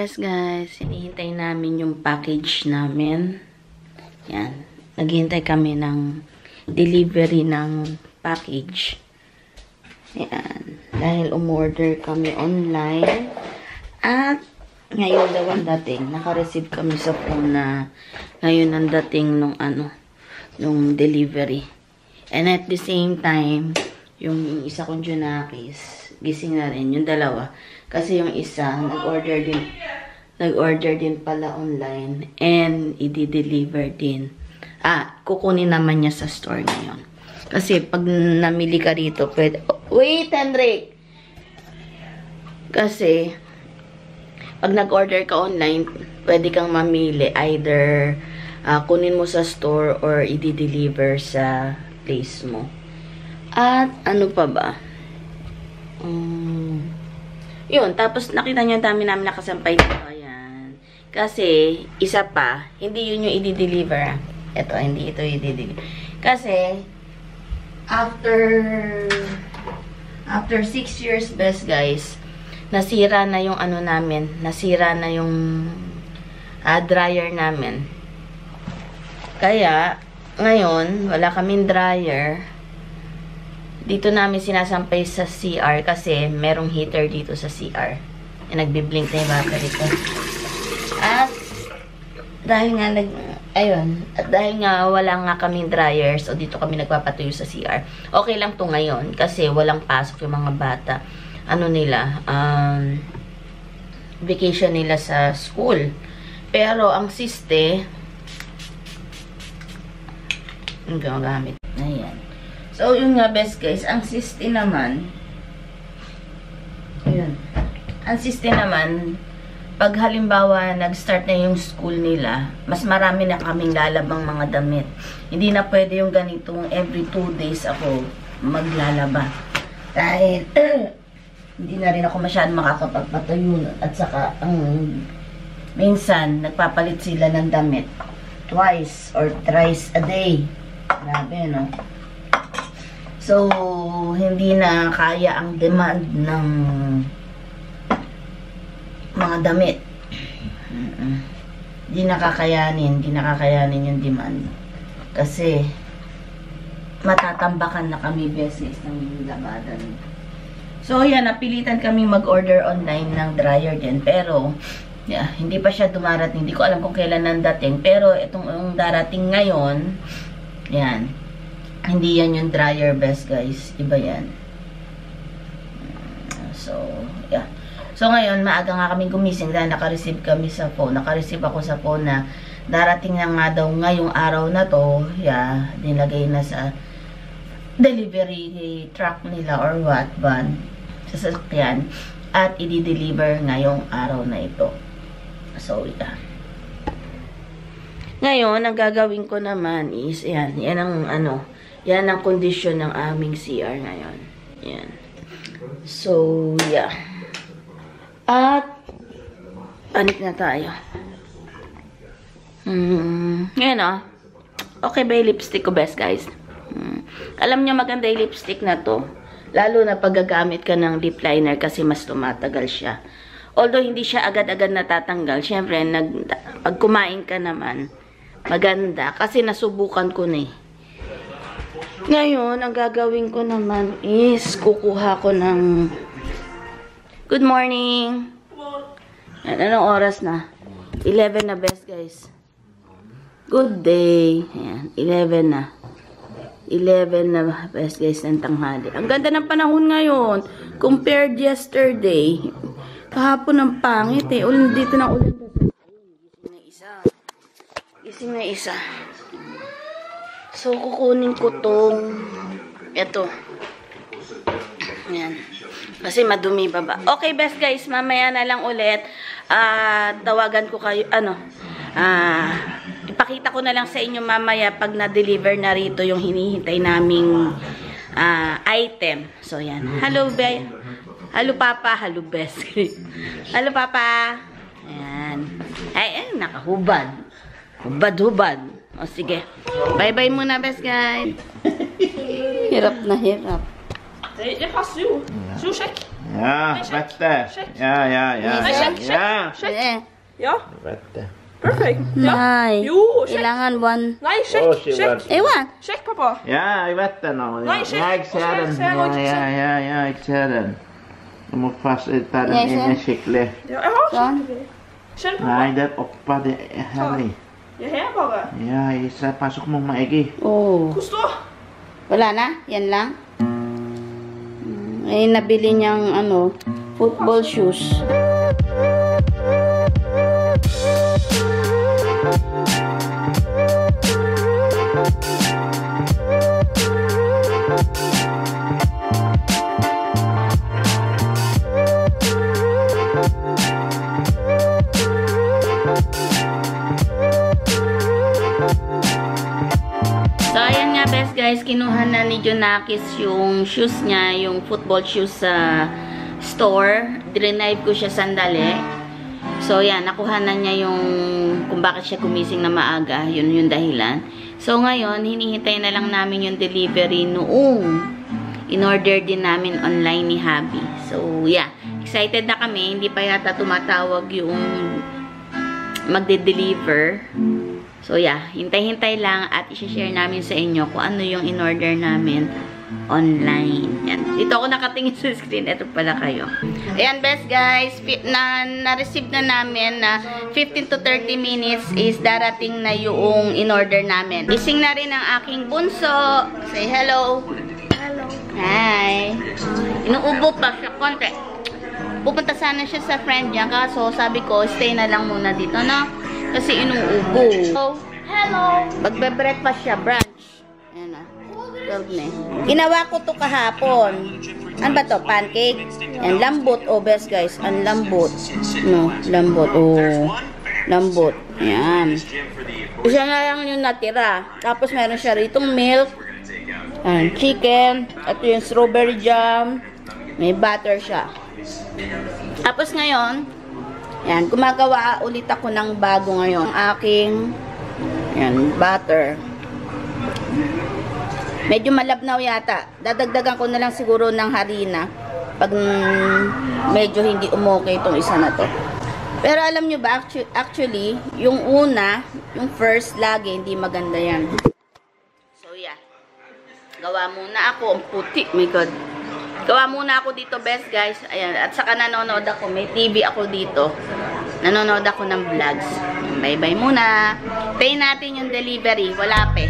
best guys, hinihintay namin yung package namin. Yan. Naghihintay kami ng delivery ng package. Yan. Dahil umorder kami online. At ngayon daw ang dating. Naka-receive kami sa phone na ngayon ang dating nung delivery. And at the same time, yung isa kong Junakis, gising na rin. Yung dalawa. Kasi yung isa, nag-order din pala online. And i-deliver din. Kukunin naman niya sa store ngayon. Kasi pag namili ka rito, pwede... Wait, Hendrik! Kasi, pag nag-order ka online, pwede kang mamili. Either kunin mo sa store or i-deliver sa place mo. At ano pa ba? Yun, tapos nakita niyo ang dami namin nakasampay dito. Ayan. Kasi, isa pa, hindi yun yung i-deliver. Ito, hindi ito i-deliver. Kasi, after 6 years best guys, nasira na yung namin. Nasira na yung dryer namin. Kaya, ngayon, wala kaming dryer. Dito namin sinasampay sa CR kasi merong heater dito sa CR. Nagbiblink na yung battery ko. At dahil nga wala nga kaming dryer, so dito kami nagpapatuyo sa CR. Okay lang to ngayon kasi walang pasok yung mga bata. Vacation nila sa school. Pero ang siste, ang gagamit. Ayan. So, yun nga best guys, ang siste naman, ayun, ang siste naman, pag halimbawa nag-start na yung school nila, mas marami na kaming lalabang mga damit. Hindi na pwede yung ganitong every 2 days ako maglalaba. Dahil, hindi na rin ako masyadong makakapagpatayo. At saka, minsan, nagpapalit sila ng damit twice or thrice a day. Grabe, no? So, hindi na kaya ang demand ng mga damit. Hindi nakakayanin yung demand. Kasi, matatambakan na kami business ng labadan. So, yan, napilitan kami mag-order online ng dryer din. Pero, hindi pa siya dumarating. Hindi ko alam kung kailan nang dating. Pero, itong darating ngayon, yan. Hindi yan yung dryer best guys. Iba yan. So, yeah. So, ngayon, maaga nga kaming gumising dahil naka-receive kami sa phone. Naka-receive ako sa phone na darating na nga daw ngayong araw na to. Yeah, nilagay na sa delivery truck nila or what, van, sa sasakyan. At i-deliver ngayong araw na ito. So, yeah. Ngayon, ang gagawin ko naman is, yan ang yan ang kondisyon ng aming CR ngayon. Yan. So, yeah. At, panik na tayo. Ngayon, okay ba yung lipstick ko, best guys? Alam nyo, maganda yung lipstick na to. Lalo na pag gagamit ka ng lip liner kasi mas tumatagal siya. Although, hindi siya agad-agad natatanggal. Siyempre, pag kumain ka naman, maganda. Kasi nasubukan ko na eh. Ngayon, ang gagawin ko naman is kukuha ko ng good morning. Anong oras na? 11 na best guys. Good day. Ayan, 11 na. 11 na best guys ng tanghali. Ang ganda ng panahon ngayon. Compared yesterday. Kahapon ang pangit eh. Ulan dito na ulan. Gising na isa. Gising na isa. So, kukunin ko tong ito. Ayan. Kasi madumi pa ba. Okay, best guys. Mamaya na lang ulit. Tawagan ko kayo. Ipakita ko na lang sa inyo mamaya pag na-deliver na rito yung hinihintay naming item. So, yan. Hello, be. Hello, Papa. Hello, best. Hello, Papa. Ayan. Ay, nakahubad. Hubad-hubad. O, sige. Bye-bye muna, best guys. Hirap na hirap. Det passer jo. Så sjekk. Ja, vet det. Ja. Eh. Ja, Vet det. perfect. Ja. Nei. Jo, sjekk. Kailangan one. Nei, Å, sjekk. shit, Sjekk. Ewan. Sjekk, pappa. Ja, jeg vet det nå. Nei, sjekk. Jeg ser den. Ser jeg også, Ja, jeg ser den. Jeg må fast ta den Jeg ser. inn skikkelig. Ja, jeg har Sånn. sjekk. Kjenn på Nei, meg. der oppe, det er her i. Jeg er her bare. Ja, jeg ser, pasok mo maigi. Oh. Hvor står? Wala na? Yan lang? Eh, nabili niyang ano, football shoes. So, ayan nga best guys, kinuha na ni Jonakis yung shoes niya, yung football shoes sa store. Drenave ko siya sandali. So, yan, nakuha na niya yung kung bakit siya gumising na maaga. Yun yung dahilan. So, ngayon, hinihintay na lang namin yung delivery noong in-order din namin online ni Habi. So, yeah, excited na kami. Hindi pa yata tumatawag yung magde-deliver. So, yeah, hintay-hintay lang at i-share namin sa inyo kung ano yung in-order namin online. Yan. Dito ako nakatingin sa screen. Ito pala kayo. Ayan, best guys. Na-receive na namin na 15 to 30 minutes is darating na yung in-order namin. Gising na rin ang aking bunso. Say hello. Hello. Hi. Inuubo pa siya konti. Pupunta sana siya sa friend niya. Kaso sabi ko, stay na lang muna dito, no? Kasi inuubo. So, hello. Magbe-breakfast siya, brunch. Ayan na. 12 na. Ginawa ko to kahapon. Ano ba to? Pancake? Ayan, lambot. Oh, best guys. Ang lambot. No, lambot. Oh, lambot. Ayan. Isa na lang yung natira. Tapos meron siya ritong milk. Ayan, chicken. Ito yung strawberry jam. May butter siya. Tapos ngayon, yan, gumagawa ulit ako ng bago ngayon. Aking, yan, butter. Medyo malabnaw yata. Dadagdagan ko na lang siguro ng harina. Pag medyo hindi umokay itong isa na to. Pero alam nyo ba, actually, yung una, yung first lagi, hindi maganda yan. So, yeah. Gawa muna ako. Ang puti. My God. Gawa muna ako dito, best guys. Ayan. At saka nanonood ako. May TV ako dito. Nanonood ako ng vlogs. Bye-bye muna. Pay natin yung delivery. Wala pa.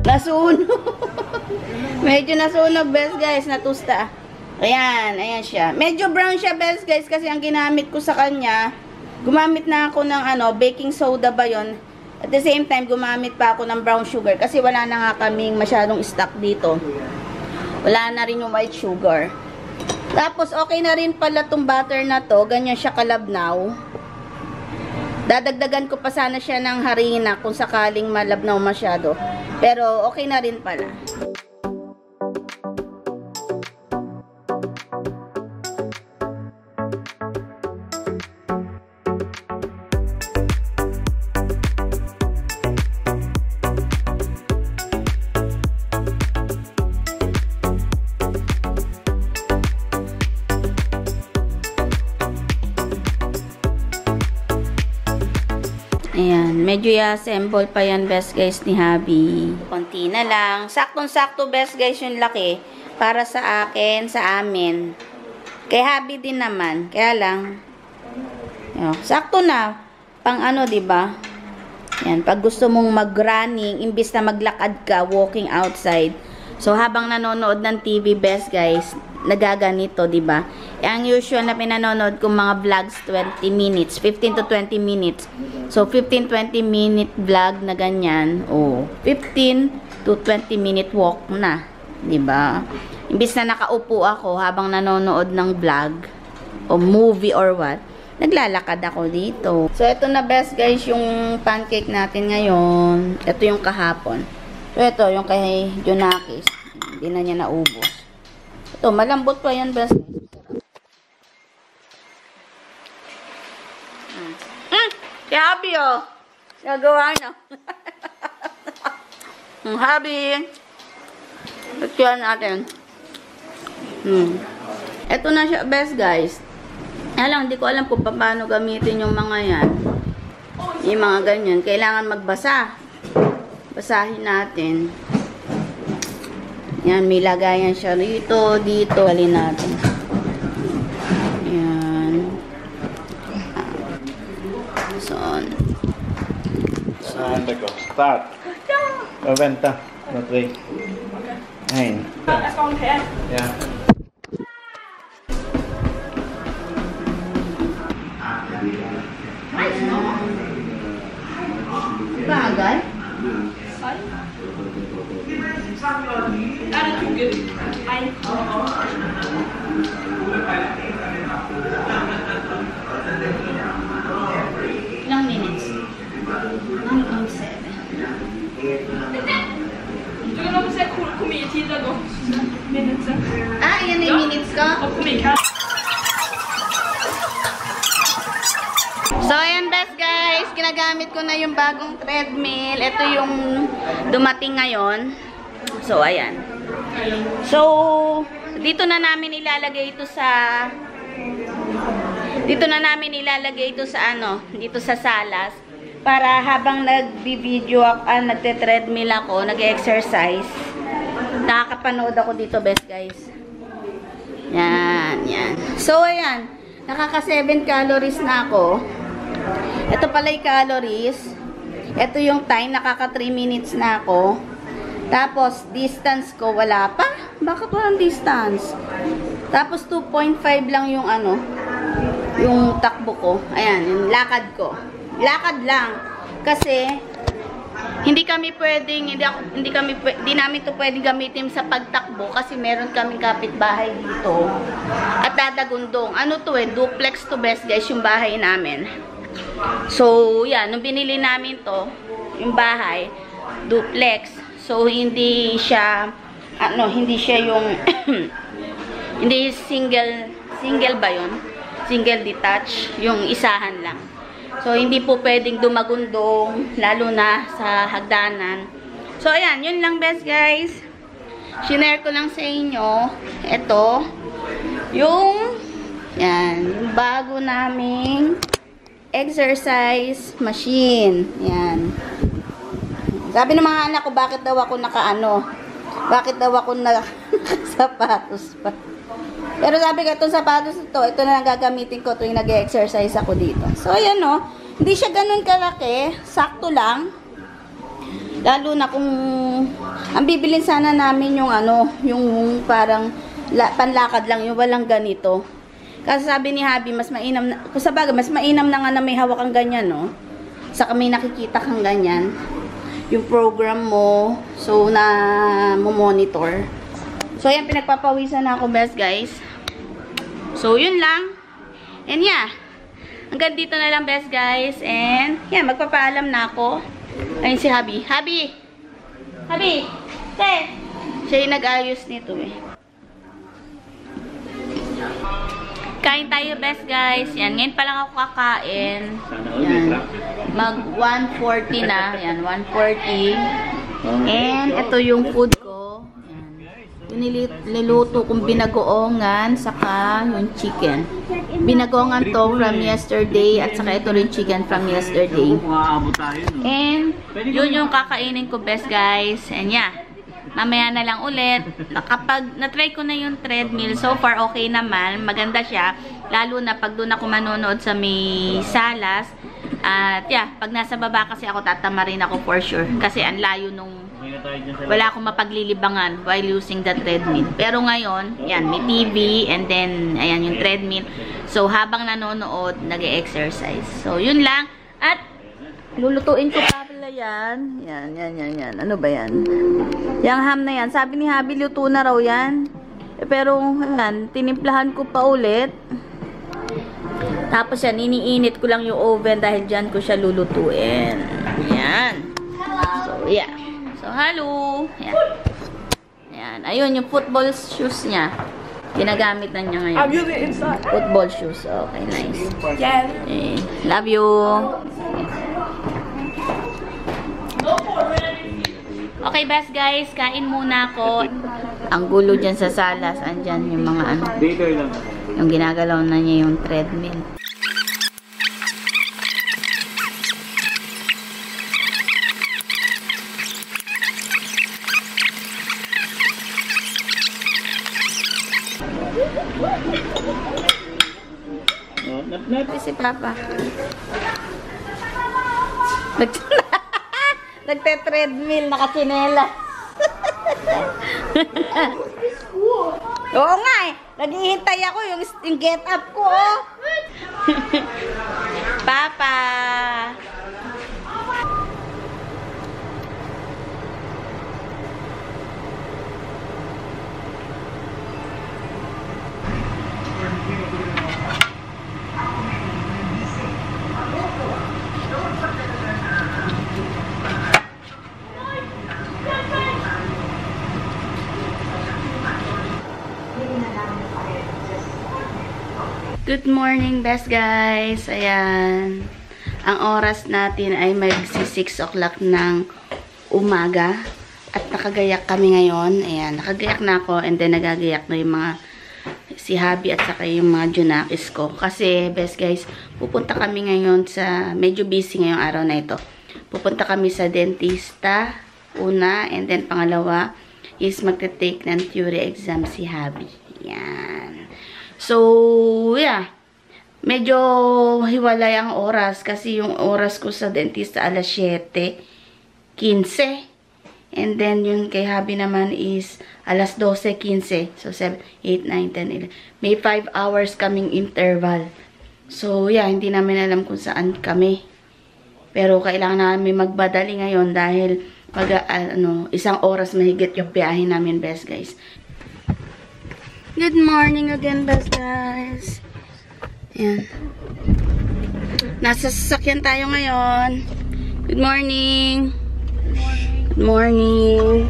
Nasunog. Medyo nasunog, best guys. Natusta. Ayan, ayan siya. Medyo brown siya, best guys, kasi ang ginamit ko sa kanya, gumamit na ako ng baking soda ba yun? At the same time, gumamit pa ako ng brown sugar kasi wala na nga kaming masyadong stock dito. Wala na rin yung white sugar. Tapos, okay na rin pala tong butter na to. Ganyan siya kalabnaw. Dadagdagan ko pa sana siya ng harina kung sakaling malabnaw masyado. Pero, okay na rin pala. Ayan, medyo i-assemble pa yan, best guys, ni Habi. Konti na lang. Saktong-sakto, best guys, yung laki. Para sa akin, sa amin. Kay Habi din naman. Kaya lang, yun, sakto na. Pang ano, diba? Yan, pag gusto mong mag-running, imbis na maglakad ka, walking outside. So, habang nanonood ng TV, best guys, nagaganito, diba? Ang usual na pinanonood kong mga vlogs, 20 minutes, 15 to 20 minutes. So, 15-20 minute vlog na ganyan. O, 15 to 20 minute walk na. Diba? Imbis na nakaupo ako habang nanonood ng vlog o movie or what, naglalakad ako dito. So, ito na best guys, yung pancake natin ngayon. Ito yung kahapon. So, ito yung kay Jonakis. Hindi na niya naubos. Ito, malambot pa yan best. Si Habi, oh. Nagawa na. Habi. Pagkiyan natin. Ito na siya, best guys. Alam, hindi ko alam kung paano gamitin yung mga yan. Yung mga ganyan. Kailangan magbasa. Basahin natin. Yan, may lagayan siya rito, dito. Galin natin. Yan. Start. Vänta. Battery. Nej. Jag ska om här. Ja. Bagay? Ja, det tog ju. Nej. Ilang minutes? 9.7. Du kan också säga komitid har gått. Minutes. Ah, yan na yung minutes ko? Och komikall. So, ayan best guys. Ginagamit ko na yung bagong treadmill. Ito yung dumating ngayon. So, ayan. So, dito na namin ilalagay ito sa ano, dito sa salas. Para habang nagbi-video ako, nagte-treadmill ako, nag-exercise, nakakapanood ako dito best guys. Yan, yan. So, ayan. Nakaka 7 calories na ako. Ito pala yung calories. Ito yung time, nakaka 3 minutes na ako. Tapos, distance ko, wala pa. Bakit walang distance? Tapos, 2.5 lang yung ano, yung takbo ko. Ayan, yung lakad ko. Lakad lang. Kasi, hindi namin to pwedeng gamitin sa pagtakbo kasi meron kaming kapitbahay dito. At dadagundong. Ano to duplex to best guys, yung bahay namin. So, yan, nung binili namin to, yung bahay, duplex. So, hindi siya, hindi siya yung, hindi single ba yun? Single detach, yung isahan lang. So, hindi po pwedeng dumagundong, lalo na sa hagdanan. So, ayan, yun lang best guys. Shinare ko lang sa inyo, ito, yung bago naming exercise machine. Yan. Sabi ng mga anak ko, bakit daw ako bakit daw ako nakasapatos pa. Pero sabi ko, itong sapatos ito na lang gagamitin ko tuwing nag-exercise ako dito. So, ayan o. Hindi siya ganun kalaki. Sakto lang. Lalo na kung ang bibilin sana namin yung yung parang panlakad lang, yung walang ganito. Kasi sabi ni Habi, mas mainam na, kung sabagay, mas mainam na nga na may hawak kang ganyan, no? Saka may nakikita kang ganyan. Yung program mo, so na monitor. So, ayan, pinagpapawisan na ako, best guys. So, yun lang. And yeah, hanggang dito na lang, best guys. And, yeah, magpapaalam na ako. Ayun si Habi. Habi! Habi! Te! Siya yung nag-ayos nito, Kain tayo, best guys. Yan, ngayon pa lang ako kakain. Yan. Mag 1:40 na. Yan, 1:40. And, ito yung food ko. Niluto kong binagoongan saka yung chicken. Binagoongan to from yesterday at saka ito rin chicken from yesterday. And yun yung kakainin ko, best guys. And yeah, mamaya na lang ulit. Kapag na-try ko na yung treadmill, so far okay naman. Maganda siya. Lalo na pag doon ako manonood sa may salas. At yeah, pag nasa baba kasi ako, tatama rin ako for sure. Kasi ang layo nung wala akong mapaglilibangan while using the treadmill. Pero ngayon, yan, may TV and then, ayan, yung treadmill. So, habang nanonood, nag-e-exercise. So, yun lang. At, lulutuin ko pa pala yan. Yan. Ano ba yan? Yung ham na yan. Sabi ni Habi, luto na raw yan. Pero, ayan, tinimplahan ko pa ulit. Tapos yan, iniinit ko lang yung oven dahil dyan ko siya lulutuin. Yan. So, yeah. So, halo. Ayan. Ayan. Ayun, yung football shoes niya. Ginagamit na niya ngayon. I'm using it inside. Football shoes. Okay, nice. Yeah. Okay. Love you. Okay, best guys, kain muna ako. Ang gulo dyan sa salas. Andyan yung mga ano. Yung ginagalaw na niya yung treadmill. Si Papa. Nagte-treadmill, nakakinela. Oo nga eh. Naghihintay ako yung get up ko. Oh. Papa. Good morning, best guys. Ayan. Ang oras natin ay magsi 6 o'clock ng umaga. At nakagayak kami ngayon. Ayan, nakagayak na ako. And then nagagayak na yung mga si Habi at saka yung mga junakis ko. Kasi, best guys, pupunta kami ngayon sa, medyo busy ngayong araw na ito. Pupunta kami sa dentista, una. And then pangalawa is magte-take ng theory exam si Habi. Ayan. So, yeah. Medyo hiwalay ang oras kasi yung oras ko sa dentista alas 7:15. And then yung kay Habi naman is alas 12:15. So, 7, 8, 9, 10, 11. May 5 hours kaming interval. So, yeah. Hindi namin alam kung saan kami. Pero kailangan namin magbadali ngayon dahil isang oras mahigit yung biyahe namin, best guys. Good morning again, best guys. Ayan. Nasa sasakyan tayo ngayon. Good morning. Good morning.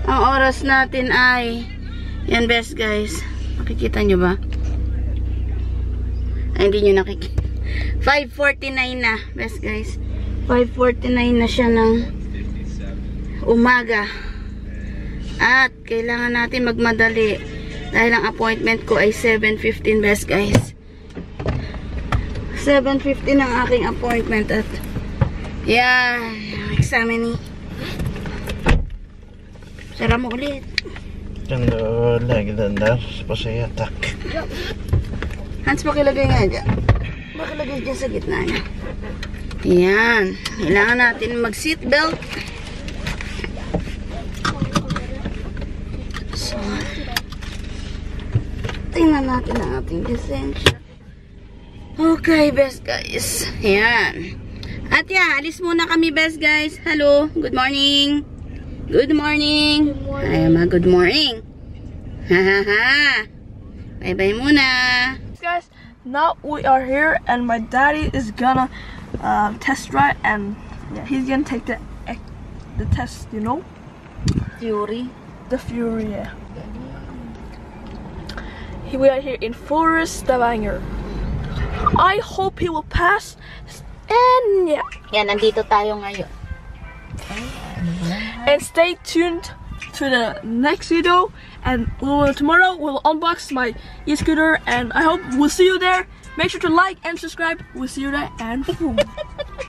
Ang oras natin ay, yan best guys. Nakikita nyo ba? Ay, hindi nyo nakikita. 5:49 na, best guys. 5:49 na siya ng umaga. At kailangan natin magmadali. Dahil ang appointment ko ay 7:15, best guys. 7:15 ang aking appointment at yan, examine. Sara mo ulit. Kan du lägga den där på sig, tack. Hans, pakilagay nga dyan. Pakilagay dyan sa gitna niya. Yan. Kailangan natin mag-seatbelt. So, tingnan natin ang ating lisensya. Okay, best guys. Ayan. At yeah, alis muna kami, best guys. Hello. Good morning. Good morning. Good morning. Ay, good morning. Hahaha. Bye-bye muna. Guys, now we are here and my daddy is gonna test drive and he's gonna take the test, you know? Fury. The Fury, yeah. We are here in Forest Stavanger. I hope he will pass. And yeah. Yan, nandito tayo ngayon. And stay tuned to the next video. And tomorrow we'll unbox my e-scooter. And I hope we'll see you there. Make sure to like and subscribe. We'll see you there. And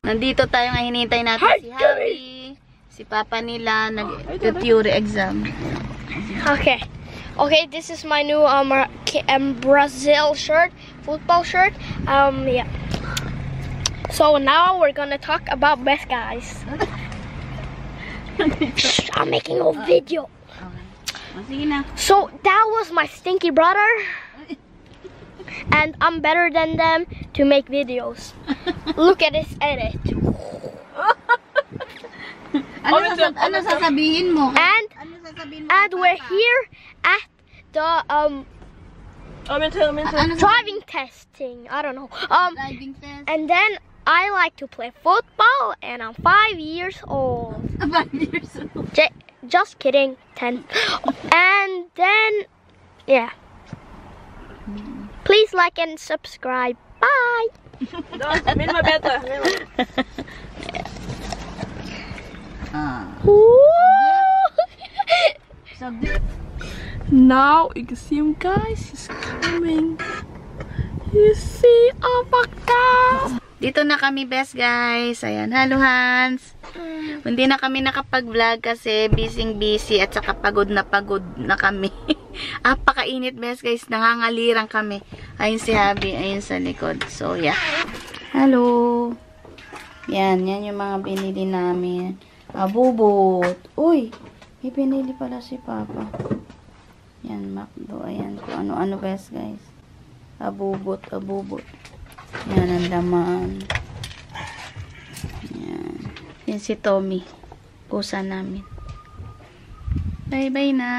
Nandito tayo nga, hinihintay natin Hi, si Habi. Si Papa nila nag-theory exam. Okay. Okay, this is my new Brazil shirt, football shirt. Yeah. So now we're gonna talk about best guys. I'm making a video. Sige na. So that was my stinky brother, and I'm better than them to make videos. Look at this edit. Ano sasabihin mo? And we're here at the driving testing. I don't know. Driving test. And then I like to play football, and I'm 5 years old. 5 years old. Just kidding, 10. And then, yeah. Please like and subscribe. Bye. better. Ah. Woo! now you can see him, guys. He's coming. You see? Oh my God! Dito na kami, best guys. Ayan, hello Hans. Hindi na kami nakapag-vlog kasi busy at saka pagod na kami. Apakainit, best guys. Nangangalirang kami. Ayun si Habi, ayun sa likod. So, yeah. Hello. Yan yung mga binili namin. Abubot. Uy, may binili pala si Papa. Yan, McDo. Ayan, kung ano-ano, best guys. Abubot. Yan ang laman. Yan si Tommy. Kusa namin. Bye-bye na.